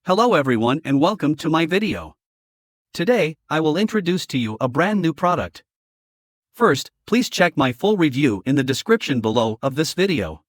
Hello everyone and welcome to my video. Today, I will introduce to you a brand new product. First, please check my full review in the description below of this video.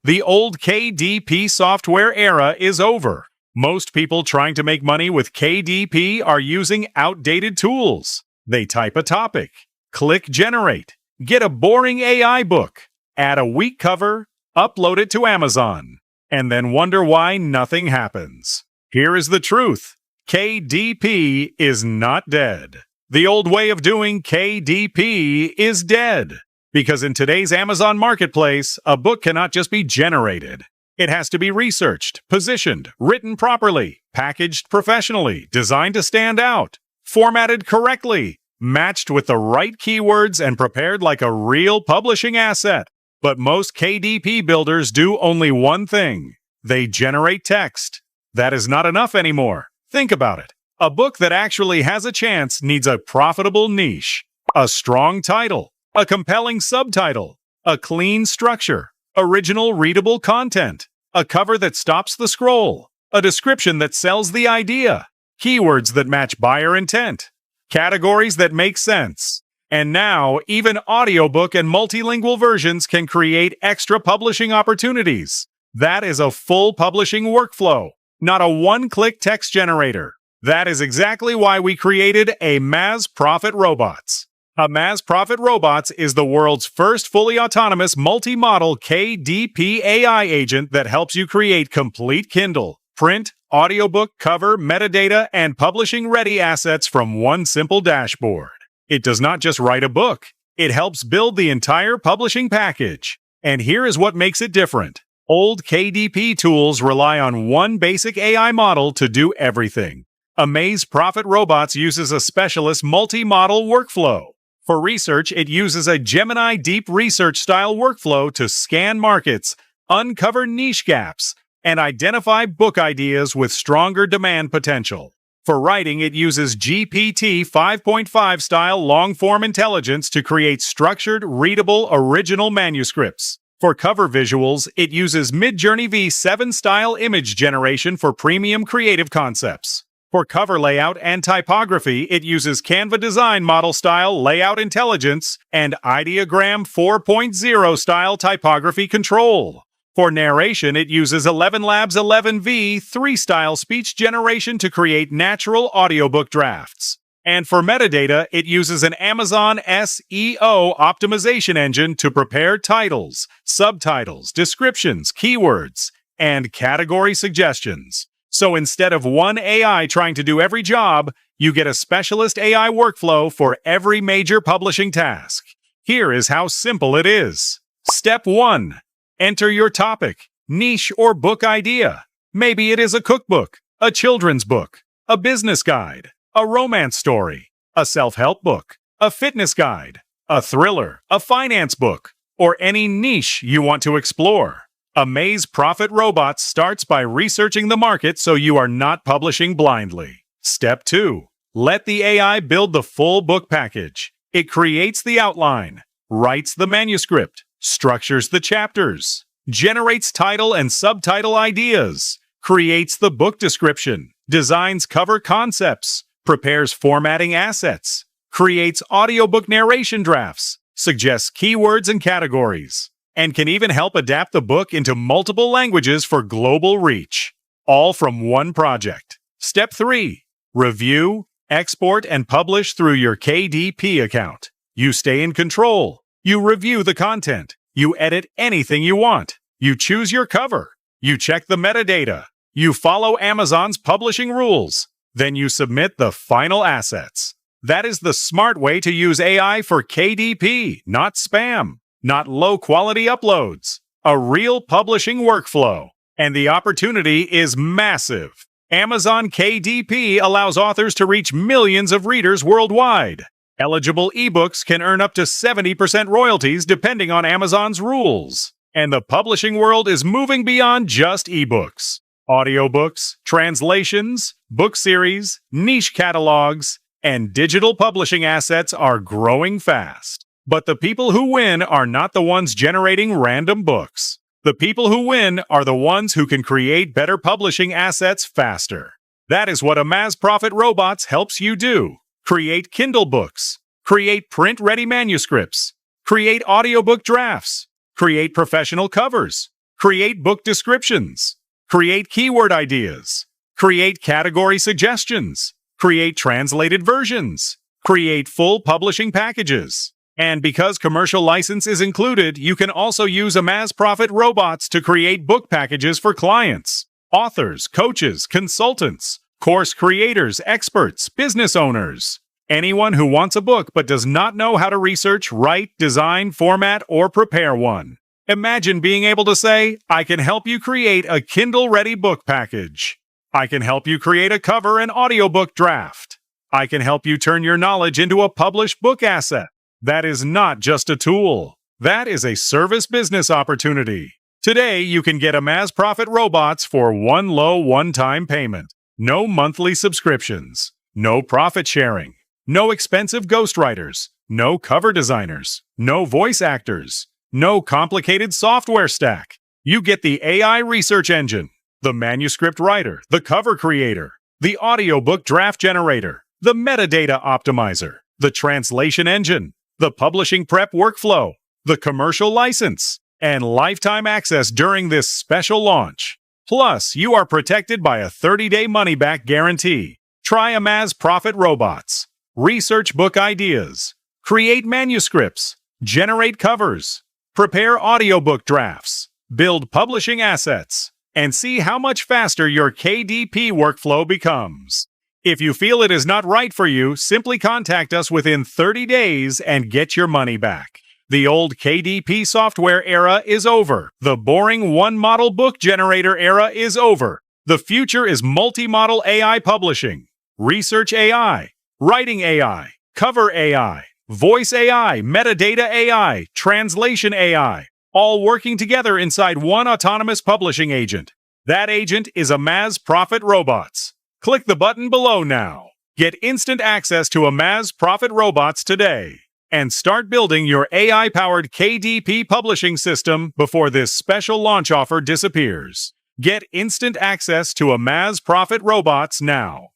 The old KDP software era is over. Most people trying to make money with KDP are using outdated tools. They type a topic, click generate, get a boring AI book, add a weak cover, upload it to Amazon, and then wonder why nothing happens. Here is the truth. KDP is not dead. The old way of doing KDP is dead. Because in today's Amazon marketplace, a book cannot just be generated. It has to be researched, positioned, written properly, packaged professionally, designed to stand out, formatted correctly, matched with the right keywords, and prepared like a real publishing asset. But most KDP builders do only one thing. They generate text. That is not enough anymore. Think about it. A book that actually has a chance needs a profitable niche, a strong title, a compelling subtitle, a clean structure, original readable content, a cover that stops the scroll, a description that sells the idea, keywords that match buyer intent, categories that make sense. And now, even audiobook and multilingual versions can create extra publishing opportunities. That is a full publishing workflow, not a one-click text generator. That is exactly why we created AmazProfitRobot. AmazProfitRobot is the world's first fully autonomous multi-model KDP AI agent that helps you create complete Kindle, print, audiobook, cover, metadata, and publishing-ready assets from one simple dashboard. It does not just write a book. It helps build the entire publishing package. And here is what makes it different. Old KDP tools rely on one basic AI model to do everything. AmazProfitRobot uses a specialist multi-model workflow. For research, it uses a Gemini deep research style workflow to scan markets, uncover niche gaps, and identify book ideas with stronger demand potential. For writing, it uses GPT 5.5 style long-form intelligence to create structured, readable, original manuscripts. For cover visuals, it uses Midjourney V7 style image generation for premium creative concepts. For cover layout and typography, it uses Canva design model style layout intelligence and Ideogram 4.0 style typography control. For narration, it uses 11 Labs 11v3 style speech generation to create natural audiobook drafts. And for metadata, it uses an Amazon SEO optimization engine to prepare titles, subtitles, descriptions, keywords, and category suggestions. So instead of one AI trying to do every job, you get a specialist AI workflow for every major publishing task. Here is how simple it is. Step 1. Enter your topic, niche, or book idea. Maybe it is a cookbook, a children's book, a business guide, a romance story, a self-help book, a fitness guide, a thriller, a finance book, or any niche you want to explore. AmazProfitRobot starts by researching the market so you are not publishing blindly. Step 2. Let the AI build the full book package. It creates the outline, writes the manuscript, structures the chapters, generates title and subtitle ideas, creates the book description, designs cover concepts, prepares formatting assets, creates audiobook narration drafts, suggests keywords and categories, and can even help adapt the book into multiple languages for global reach, all from one project. Step 3. Review, export, and publish through your KDP account. You stay in control. You review the content. You edit anything you want. You choose your cover. You check the metadata. You follow Amazon's publishing rules. Then you submit the final assets. That is the smart way to use AI for KDP, not spam, not low-quality uploads. A real publishing workflow. And the opportunity is massive. Amazon KDP allows authors to reach millions of readers worldwide. Eligible ebooks can earn up to 70% royalties depending on Amazon's rules. And the publishing world is moving beyond just ebooks. Audiobooks, translations, book series, niche catalogs, and digital publishing assets are growing fast. But the people who win are not the ones generating random books. The people who win are the ones who can create better publishing assets faster. That is what AmazProfitRobot helps you do. Create Kindle books. Create print-ready manuscripts. Create audiobook drafts. Create professional covers. Create book descriptions. Create keyword ideas. Create category suggestions. Create translated versions. Create full publishing packages. And because commercial license is included, you can also use AmazProfitRobot to create book packages for clients, authors, coaches, consultants, course creators, experts, business owners. Anyone who wants a book but does not know how to research, write, design, format, or prepare one. Imagine being able to say, I can help you create a Kindle-ready book package. I can help you create a cover and audiobook draft. I can help you turn your knowledge into a published book asset. That is not just a tool. That is a service business opportunity. Today, you can get AmazProfitRobot for one low one-time payment. No monthly subscriptions. No profit sharing. No expensive ghostwriters. No cover designers. No voice actors. No complicated software stack. You get the AI research engine, the manuscript writer, the cover creator, the audiobook draft generator, the metadata optimizer, the translation engine, the publishing prep workflow, the commercial license, and lifetime access during this special launch. Plus, you are protected by a 30-day money-back guarantee. Try AmazProfitRobot. Research book ideas. Create manuscripts. Generate covers. Prepare audiobook drafts. Build publishing assets. And see how much faster your KDP workflow becomes. If you feel it is not right for you, simply contact us within 30 days and get your money back. The old KDP software era is over. The boring one-model book generator era is over. The future is multi-model AI publishing, research AI, writing AI, cover AI, voice AI, metadata AI, translation AI, all working together inside one autonomous publishing agent. That agent is AmazProfitRobot. Click the button below now. Get instant access to AmazProfitRobot today and start building your AI-powered KDP publishing system before this special launch offer disappears. Get instant access to AmazProfitRobot now.